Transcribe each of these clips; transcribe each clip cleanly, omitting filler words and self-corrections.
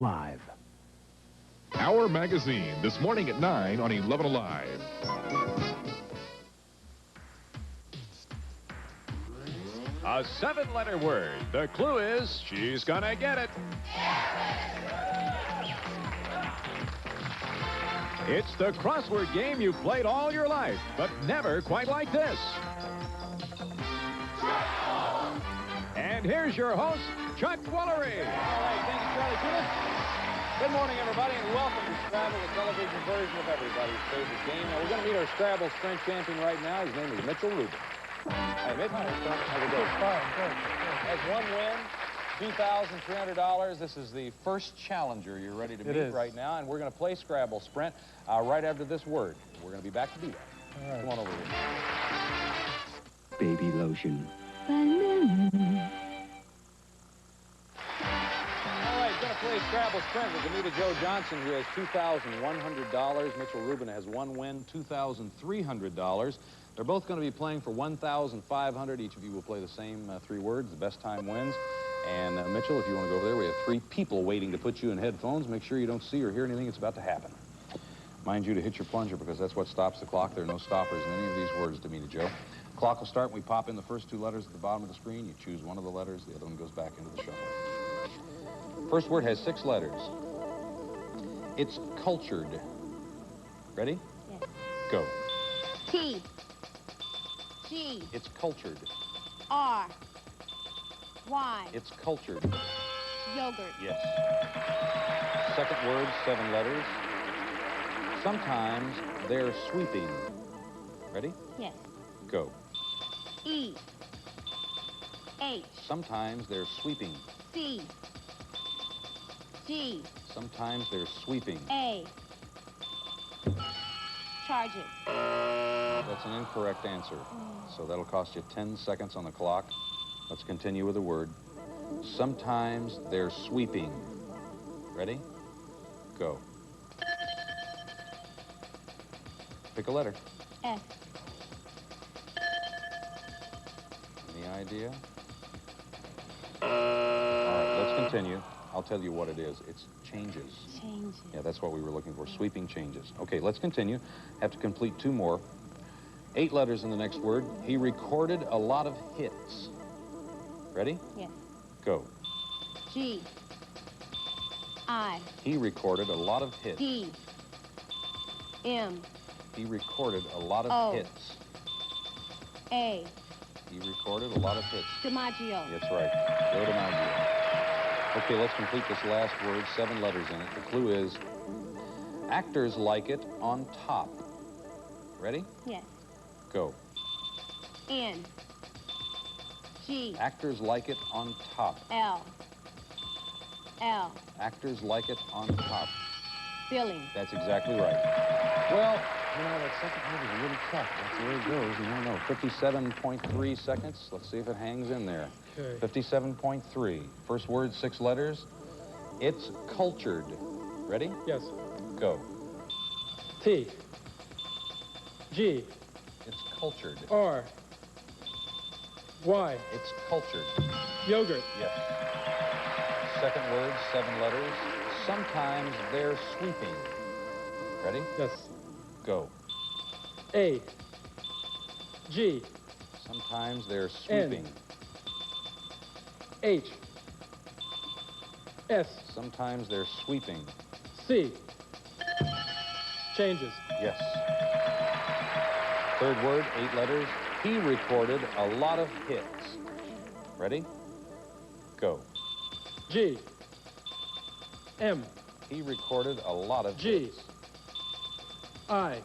Live. Our magazine, this morning at 9 on 11 Alive. A 7-letter word. The clue is she's gonna get it. It's the crossword game you've played all your life, but never quite like this. And here's your host, Chuck Woolery. All right, thank you, Charlie Judith. Good morning, everybody, and welcome to Scrabble, the television version of everybody's favorite game. Now, we're going to meet our Scrabble strength champion right now. His name is Mitchell Rubin. Hi, Mitch. How's it going? Fine, good. Has one win, $2,300. This is the first challenger you're ready to meet right now, and we're going to play Scrabble Sprint right after this word. We're going to be back to do that. All right. Come on over here. Baby lotion. Going to play Scrabble Sprint with Anita Joe Johnson, who has $2,100. Mitchell Rubin has one win, $2,300. They're both going to be playing for $1,500. Each of you will play the same 3 words. The best time wins. And Mitchell, if you want to go over there, we have 3 people waiting to put you in headphones. Make sure you don't see or hear anything that's about to happen. Mind you to hit your plunger, because that's what stops the clock. There are no stoppers in any of these words, Anita Joe. Clock will start when we pop in the first 2 letters at the bottom of the screen. You choose one of the letters. The other one goes back into the shuffle. First word has 6 letters. It's cultured. Ready? Yes. Go. T. G. It's cultured. R. Y. It's cultured. Yogurt. Yes. Second word, 7 letters. Sometimes they're sweeping. Ready? Yes. Go. E. H. Sometimes they're sweeping. C. G. Sometimes they're sweeping. A. Charge it. That's an incorrect answer. So that'll cost you 10 seconds on the clock. Let's continue with the word. Sometimes they're sweeping. Ready? Go. Pick a letter. F. Any idea? All right, let's continue. I'll tell you what it is. It's changes. Changes. Yeah, that's what we were looking for. Sweeping changes. Okay, let's continue. Have to complete 2 more. 8 letters in the next word. He recorded a lot of hits. Ready? Yes. Go. G. I. He recorded a lot of hits. D. M. He recorded a lot of O. hits. A. He recorded a lot of hits. DiMaggio. That's right. Joe DiMaggio. Okay, let's complete this last word. 7 letters in it. The clue is actors like it on top. Ready? Yes. Go. N. G. Actors like it on top. L. L. Actors like it on top. Billing. That's exactly right. Well, you know, that second word is really tough. That's the way it goes. You don't know. 57.3 seconds. Let's see if it hangs in there. Okay. 57.3. First word, 6 letters. It's cultured. Ready? Yes. Go. T. G. It's cultured. R. Y. It's cultured. Yogurt. Yes. Second word, 7 letters. Sometimes they're sweeping. Ready? Yes. Go. A. G. Sometimes they're sweeping. H. S. Sometimes they're sweeping. C. Changes. Yes. Third word, 8 letters. He recorded a lot of hits. Ready? Go. G. M. He recorded a lot of G. hits. I.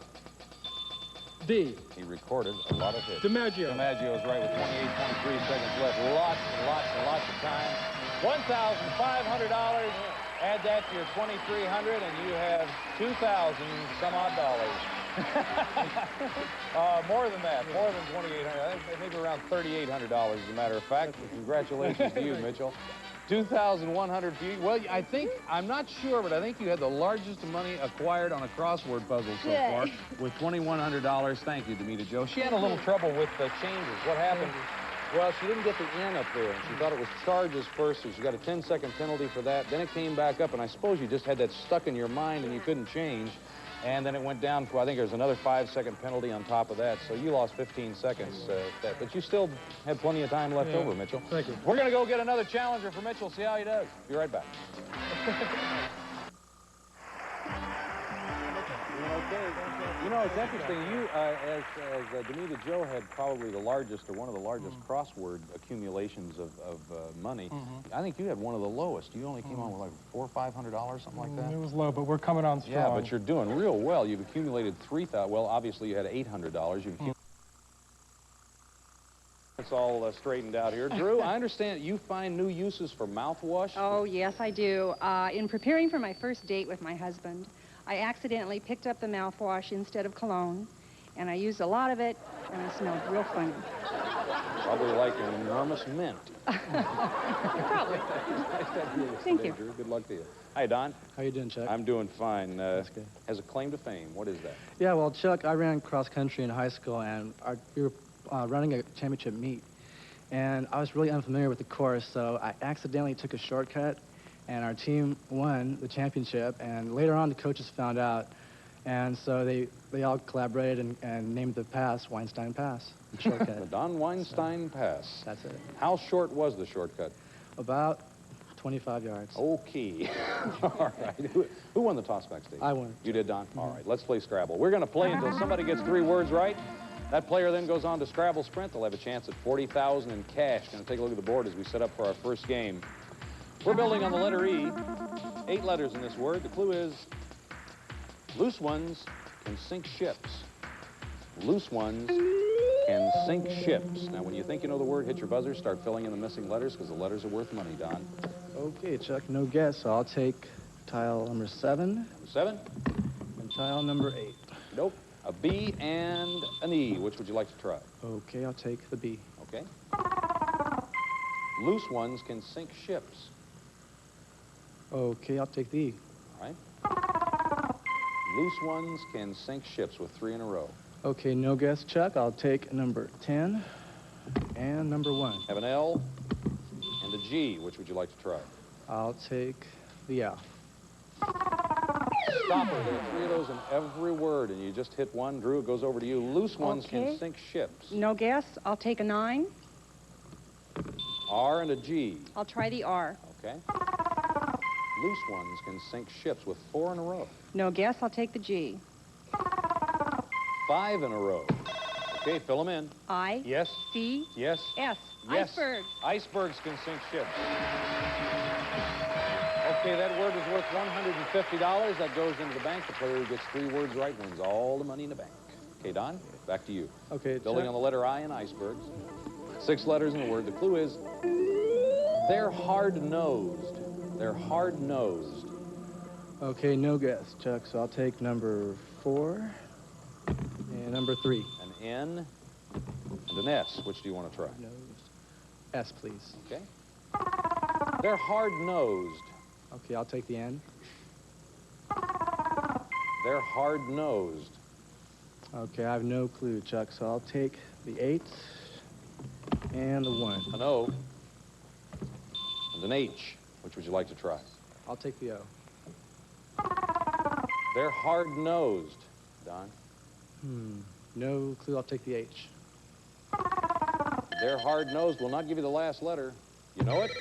D. He recorded a lot of hits. DiMaggio. DiMaggio is right with 28.3 seconds left. Lots and lots and lots of time. $1,500. Add that to your $2,300, and you have 2,000 some odd dollars. More than that, more than $2,800. I think maybe around $3,800, as a matter of fact. Congratulations to you, Mitchell. 2,100 for you. Well, I think, I'm not sure, but I think you had the largest money acquired on a crossword puzzle so far with $2,100. Thank you, Anita Joe. She had a little trouble with the changes. What happened? Well, she didn't get the N up there, and she thought it was charges first, so she got a 10-second penalty for that. Then it came back up, and I suppose you just had that stuck in your mind and you couldn't change. And then it went down for, I think there's another 5-second penalty on top of that, so you lost 15 seconds. But you still had plenty of time left over, Mitchell. Thank you. We're going to go get another challenger for Mitchell, see how he does. Be right back. You know, it's interesting. You, as Demita Joe had probably the largest or one of the largest crossword accumulations of money. I think you had one of the lowest. You only came on with like $400 or $500, something like that. It was low, but we're coming on strong. Yeah, but you're doing real well. You've accumulated 3,000. Well, obviously you had $800. You've It's all straightened out here. Drew, I understand you find new uses for mouthwash. Oh, yes, I do. In preparing for my first date with my husband, I accidentally picked up the mouthwash instead of cologne, and I used a lot of it, and it smelled real funny. Probably like an enormous mint. Probably. Thank you. Drew. Good luck to you. Hi, Don. How you doing, Chuck? I'm doing fine. That's good. Has a claim to fame. What is that? Yeah, well, Chuck, I ran cross country in high school, and we were running a championship meet. And I was really unfamiliar with the course, so I accidentally took a shortcut, and our team won the championship. And later on, the coaches found out, and so they all collaborated and named the pass Weinstein Pass, the shortcut. The Don Weinstein Pass. That's it. How short was the shortcut? About 25 yards. Okay. All right. Who won the toss backstage? I won. You did, Don? All right. Let's play Scrabble. We're going to play until somebody gets 3 words right. That player then goes on to Scrabble Sprint. They'll have a chance at $40,000 in cash. Going to take a look at the board as we set up for our first game. We're building on the letter E. 8 letters in this word. The clue is loose ones can sink ships. Loose ones can sink ships. Now, when you think you know the word, hit your buzzer. Start filling in the missing letters because the letters are worth money, Don. Okay, Chuck, no guess, so I'll take tile number 7. 7? And tile number 8. Nope. A B and an E. Which would you like to try? Okay, I'll take the B. Okay. Loose ones can sink ships. Okay, I'll take the E. All right. Loose ones can sink ships with 3 in a row. Okay, no guess, Chuck. I'll take number 10 and number 1. Have an L and a G. Which would you like to try? I'll take the L. Stopper. There are 3 of those in every word, and you just hit one. Drew, it goes over to you. Loose ones Okay. can sink ships. No guess. I'll take a 9. R and a G. I'll try the R. Okay. Loose ones can sink ships with 4 in a row. No guess. I'll take the G. 5 in a row. Okay, fill them in. I. Yes. C. Yes. S. Yes. Iceberg. Icebergs can sink ships. Okay, that word is worth $150. That goes into the bank. The player who gets 3 words right wins all the money in the bank. Okay, Don, back to you. Okay, Building Chuck. on the letter I in icebergs. 6 letters in the word. The clue is they're hard-nosed. They're hard-nosed. Okay, no guess, Chuck. So I'll take number 4 and number 3. An N and an S. Which do you want to try? Nose. S, please. Okay. They're hard-nosed. Okay, I'll take the N. They're hard-nosed. Okay, I have no clue, Chuck. So I'll take the 8 and the 1. An O and an H. Which would you like to try? I'll take the O. They're hard-nosed. Don? No clue. I'll take the H. They're hard-nosed. We'll not give you the last letter. You know it?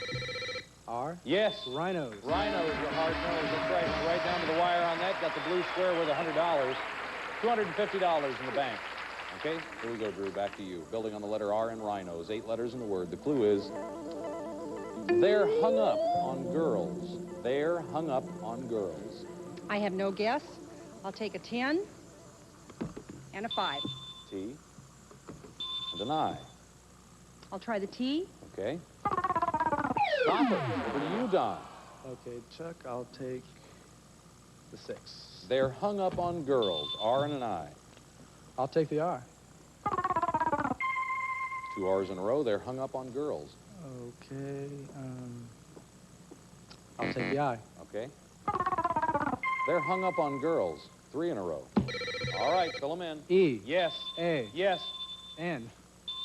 R. Yes. Rhinos. Rhinos are hard-nosed. That's right. Went right down to the wire on that. Got the blue square worth $100. $250 in the bank. Okay? Here we go, Drew. Back to you. Building on the letter R in rhinos. 8 letters in the word. The clue is they're hung up on girls. They're hung up on girls. I have no guess. I'll take a 10 and a 5. T and an I. I'll try the T. Okay? Stop it. Over to you, Don. Okay, Chuck, I'll take the 6. They're hung up on girls. R and an I. I'll take the R. 2 R's in a row. They're hung up on girls. Okay, I'll take the I. Okay? They're hung up on girls. 3 in a row. All right, fill them in. E. Yes. A. Yes. N.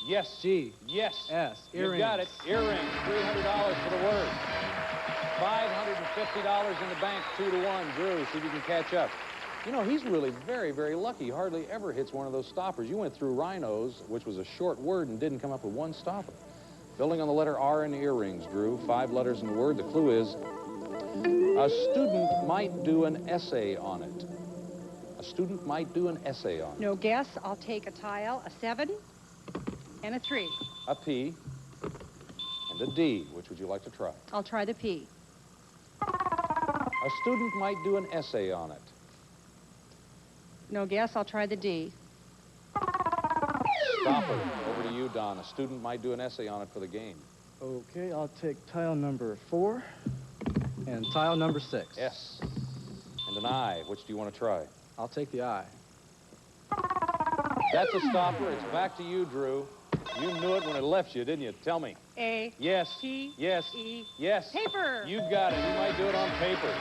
Yes. G. Yes. S. You got it. Earrings. $300 for the word. $550 in the bank, 2-1. Drew, see if you can catch up. You know, he's really very, very lucky. He hardly ever hits one of those stoppers. You went through rhinos, which was a short word, and didn't come up with one stopper. Building on the letter R in earrings, Drew. 5 letters in the word. The clue is a student might do an essay on it. A student might do an essay on it. No guess. I'll take a tile, a 7, and a 3. A P and a D. Which would you like to try? I'll try the P. A student might do an essay on it. No guess. I'll try the D. Stopper. Over to you, Don. A student might do an essay on it for the game. Okay, I'll take tile number 4 and tile number 6. S. And an I. Which do you want to try? I'll take the I. That's a stopper. It's back to you, Drew. You knew it when it left you, didn't you? Tell me. A. Yes. T. Yes. E. Yes. Paper. You've got it. You might do it on paper.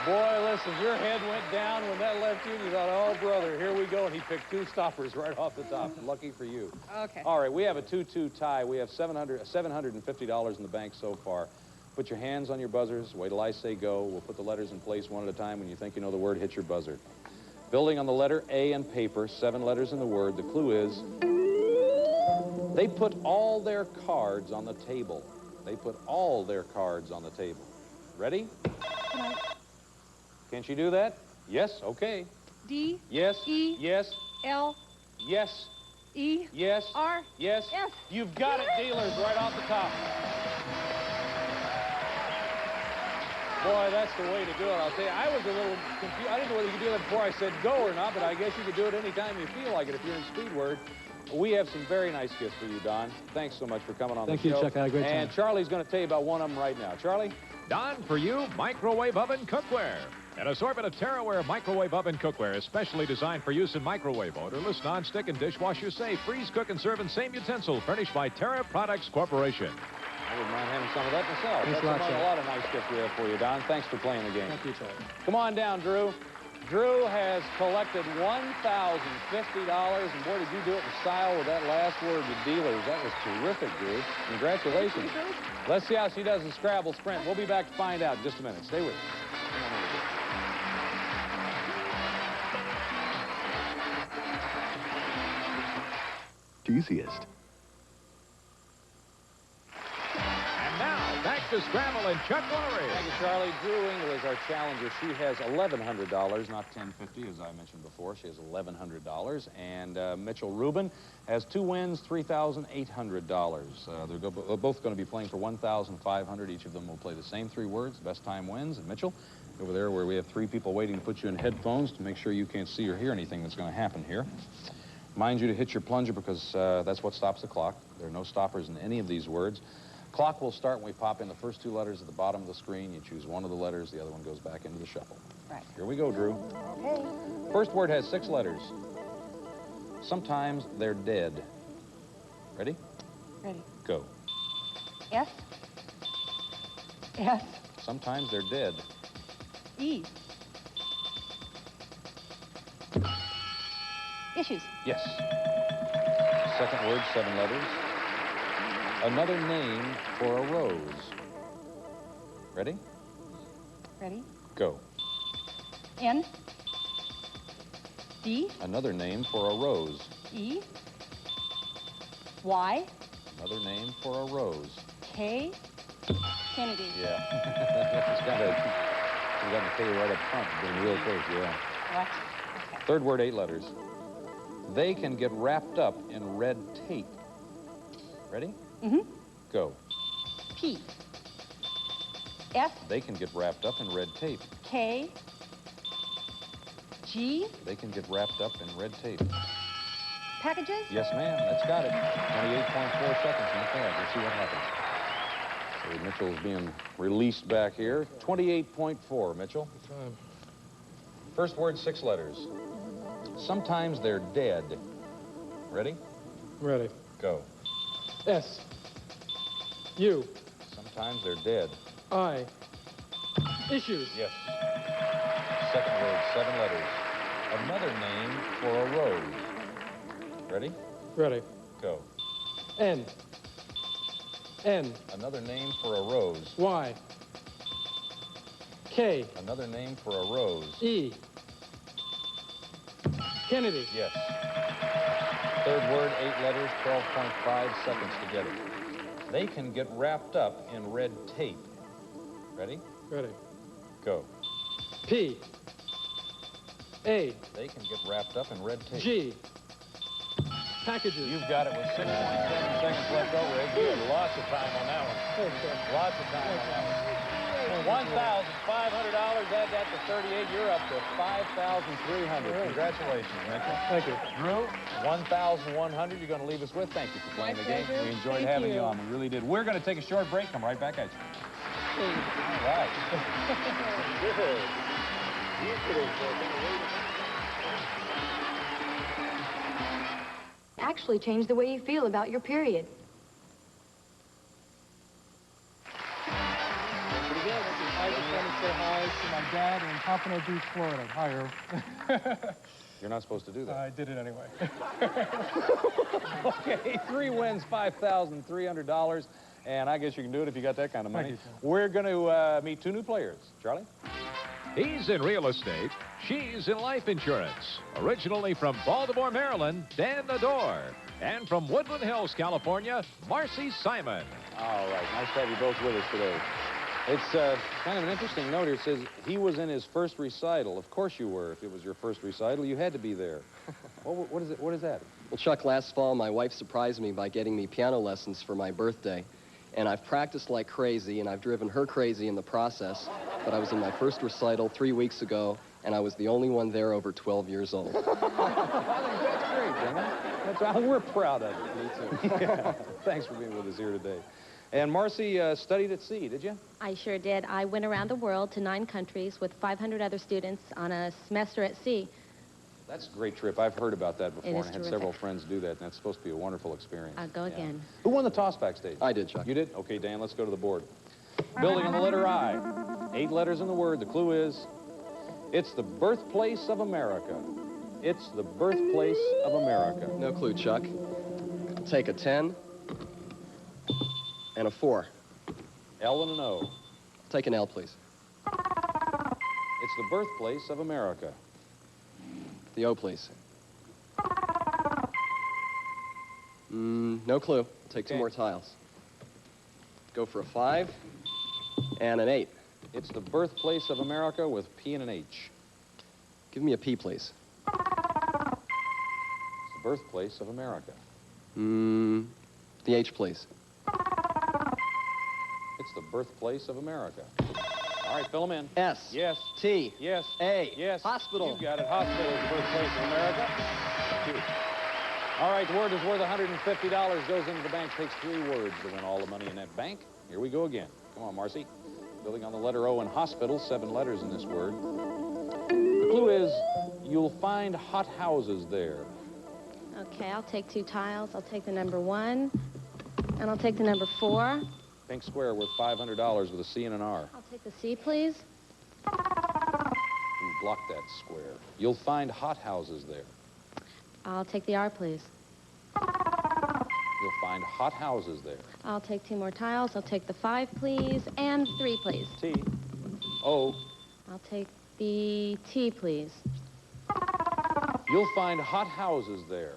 Boy, listen, your head went down when that left you, and you thought, oh, brother, here we go. And he picked 2 stoppers right off the top. Lucky for you. Okay. All right, we have a 2-2 tie. We have $750 in the bank so far. Put your hands on your buzzers. Wait till I say go. We'll put the letters in place one at a time. When you think you know the word, hit your buzzer. Building on the letter A in paper, 7 letters in the word. The clue is they put all their cards on the table. They put all their cards on the table. Ready? Can't you do that? Yes, okay. D. Yes. E. Yes. L. Yes. E. Yes. R. Yes. F. You've got it, dealers, right off the top. Boy, that's the way to do it. I'll tell you, I was a little confused. I didn't know whether you could do that before I said go or not, but I guess you could do it anytime you feel like it if you're in speed word. We have some very nice gifts for you, Don. Thanks so much for coming on the show. Thank you, Chuck. I had a great time. And Charlie's going to tell you about one of them right now. Charlie? Don, for you, microwave oven cookware. An assortment of TerraWare microwave oven cookware is specially designed for use in microwave, odorless, non-stick, and dishwasher safe. Freeze, cook, and serve in same utensil. Furnished by Terra Products Corporation. I wouldn't mind having some of that myself. Thanks That's a lot, among Chuck. a lot of nice gifts we have for you, Don. Thanks for playing the game. Thank you, Chuck. Come on down, Drew. Drew has collected $1,050, and boy, did you do it in style with that last word, the dealers. That was terrific, Drew. Congratulations. Let's see how she does in Scrabble Sprint. We'll be back to find out in just a minute. Stay with us. Come on over here. Easiest. And now, back to Scrabble and Chuck Lorre. Thank you, Charlie. Drew Engel is our challenger. She has $1,100, not $1,050, as I mentioned before. She has $1,100. And Mitchell Rubin has 2 wins, $3,800. They're both going to be playing for $1,500. Each of them will play the same 3 words. Best time wins. And Mitchell, over there where we have 3 people waiting to put you in headphones to make sure you can't see or hear anything that's going to happen here. Mind you to hit your plunger because that's what stops the clock. There are no stoppers in any of these words. Clock will start when we pop in the first 2 letters at the bottom of the screen. You choose one of the letters, the other one goes back into the shuffle. Right. Here we go, Drew. Okay. First word has 6 letters. Sometimes they're dead. Ready? Ready. Go. S. S. Sometimes they're dead. E. Issues. Yes. Second word, 7 letters. Another name for a rose. Ready? Ready. Go. N. D. Another name for a rose. E. Y. Another name for a rose. K. Kennedy. Yeah. It's got the K right up front, being real close, yeah. What? Third word, 8 letters. They can get wrapped up in red tape. Ready? Mm-hmm. Go. P. F. They can get wrapped up in red tape. K. G. They can get wrapped up in red tape. Packages. Yes, ma'am. That's got it. 28.4 seconds. Not bad. We'll see what happens. So Mitchell's being released back here. 28.4, Mitchell. First word, 6 letters. Sometimes they're dead. Ready? Ready. Go. S. U. Sometimes they're dead. I. Issues. Yes. Second word, 7 letters. Another name for a rose. Ready? Ready. Go. N. N. Another name for a rose. Y. K. Another name for a rose. E. Kennedy. Yes. Third word, 8 letters, 12.5 seconds to get it. They can get wrapped up in red tape. Ready? Ready. Go. P. A. They can get wrapped up in red tape. G. Packages. You've got it with 6.7 seconds left over. Ed. You had lots of time on that one. Lots of time on that one. $1,500. Add that to 38. You're up to 5,300. Congratulations, Mitchell. Thank you. Drew, 1,100 you're going to leave us with. Thank you for playing the game. We enjoyed having you on. We really did. We're going to take a short break. Come right back at you. All right. Actually change the way you feel about your period. I just want to say hi to my dad in Pompano Beach, Florida. Hi, Earl. You're not supposed to do that. I did it anyway. Okay, 3 wins, $5,300. And I guess you can do it if you got that kind of money. Thank you, sir. We're going to meet 2 new players. Charlie? He's in real estate. She's in life insurance. Originally from Baltimore, Maryland, Dan Nador. And from Woodland Hills, California, Marcy Simon. All right, nice to have you both with us today. It's kind of an interesting note here. It says he was in his first recital. Of course you were. If it was your first recital, you had to be there. What is it? What is that? Well, Chuck, last fall, my wife surprised me by getting me piano lessons for my birthday. And I've practiced like crazy, and I've driven her crazy in the process. But I was in my first recital 3 weeks ago, and I was the only one there over 12 years old. I think that's great, Dan. We're proud of you. Me too. Yeah. Thanks for being with us here today. And Marcy studied at sea, did you? I sure did. I went around the world to 9 countries with 500 other students on a semester at sea. That's a great trip. I've heard about that before, It is and I had terrific. several friends do that, and that's supposed to be a wonderful experience. I'll go again. Who won the toss backstage? I did, Chuck. You did? Okay, Dan, let's go to the board. Building on the letter I. 8 letters in the word. The clue is, it's the birthplace of America. It's the birthplace of America. No clue, Chuck. Take a 10 and a 4. L and an O. Take an L, please. It's the birthplace of America. The O, please. No clue. Take 2 Okay. more tiles. Go for a 5 and an 8. It's the birthplace of America with P and an H. Give me a P, please. It's the birthplace of America. The H, please. It's the birthplace of America. All right, fill them in. S. Yes. T. Yes. A. Yes. Hospital. You got it. Hospital is the birthplace of America. Thank you. All right, the word is worth $150. Goes into the bank. Takes 3 words to win all the money in that bank. Here we go again. Come on, Marcy. Building on the letter O in hospital. 7 letters in this word. The clue is you'll find hot houses there. Okay, I'll take 2 tiles. I'll take the number 1, and I'll take the number 4. Pink square worth $500 with a C and an R. I'll take the C, please. You blocked that square. You'll find hot houses there. I'll take the R, please. You'll find hot houses there. I'll take 2 more tiles. I'll take the 5, please, and 3, please. T. O. I'll take the T, please. You'll find hot houses there.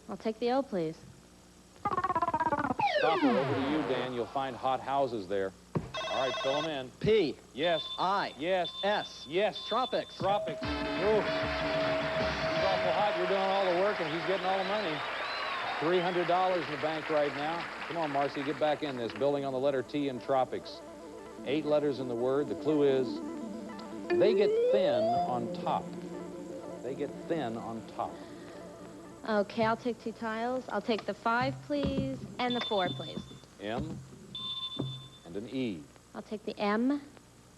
I'll take the O, please. Stop it. Over to you, Dan. You'll find hot houses there. All right, fill them in. P. Yes. I. Yes. S. Yes. Tropics. Tropics. Ooh. He's awful hot. You're doing all the work, and he's getting all the money. $300 in the bank right now. Come on, Marcy, get back in this. Building on the letter T in tropics. 8 letters in the word. The clue is they get thin on top. They get thin on top. Okay, I'll take 2 tiles. I'll take the 5, please, and the 4, please. M and an E. I'll take the M.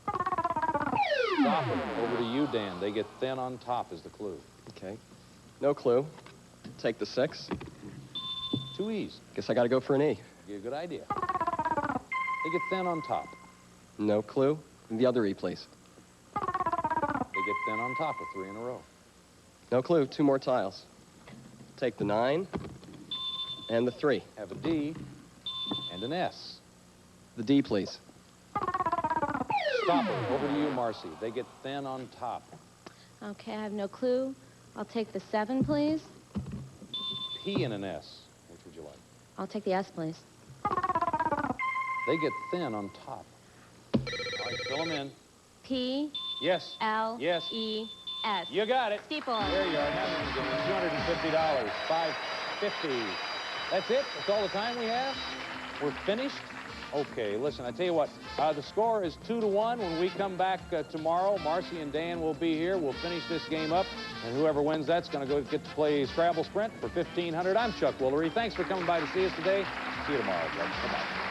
Stop it. Over to you, Dan. They get thin on top is the clue. Okay. No clue. Take the 6. 2 E's. Guess I got to go for an E. Give you a good idea. They get thin on top. No clue. The other E, please. They get thin on top with 3 in a row. No clue. 2 more tiles. Take the 9 And the 3. Have a D and an S. The D, please. Stopper, over to you, Marcy. They get thin on top. Okay, I have no clue. I'll take the 7, please. P and an S. Which would you like? I'll take the S, please. They get thin on top. All right, fill them in. P, Yes. L, Yes. E, S. You got it. Steeple. There you are. $250. $550. That's it? That's all the time we have? We're finished? Okay, listen, I tell you what, the score is 2-1. When we come back tomorrow, Marcy and Dan will be here. We'll finish this game up, and whoever wins that's going to go get to play Scrabble Sprint for $1,500. I'm Chuck Woolery. Thanks for coming by to see us today. See you tomorrow, folks. Bye-bye.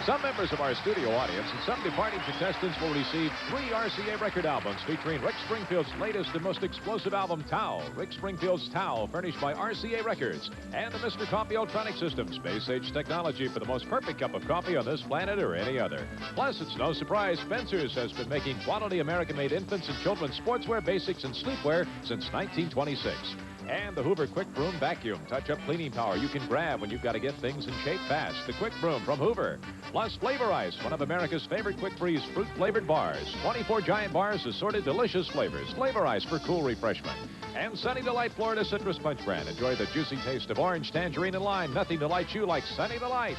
Some members of our studio audience and some departing contestants will receive 3 RCA record albums featuring Rick Springfield's latest and most explosive album, Tau. Rick Springfield's Tau, furnished by RCA Records. And the Mr. Coffee Ultronic System, space-age technology for the most perfect cup of coffee on this planet or any other. Plus, it's no surprise, Spencer's has been making quality American-made infants and children's sportswear, basics, and sleepwear since 1926. And the Hoover Quick Broom Vacuum. Touch-up cleaning power you can grab when you've got to get things in shape fast. The Quick Broom from Hoover. Plus Flavor Ice, one of America's favorite quick freeze fruit-flavored bars. 24 giant bars, assorted delicious flavors. Flavor Ice for cool refreshment. And Sunny Delight Florida Citrus Punch Brand. Enjoy the juicy taste of orange, tangerine, and lime. Nothing delights you like Sunny Delight.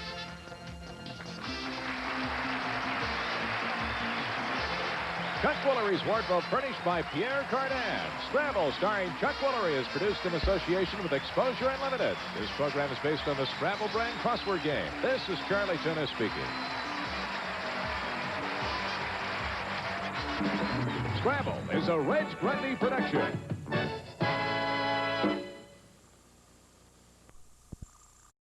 Chuck Woolery's Wardrobe, furnished by Pierre Cardin. Scrabble, starring Chuck Woolery, is produced in association with Exposure Unlimited. This program is based on the Scrabble brand crossword game. This is Charlie Tuna speaking. Scrabble is a Reg Grundy production.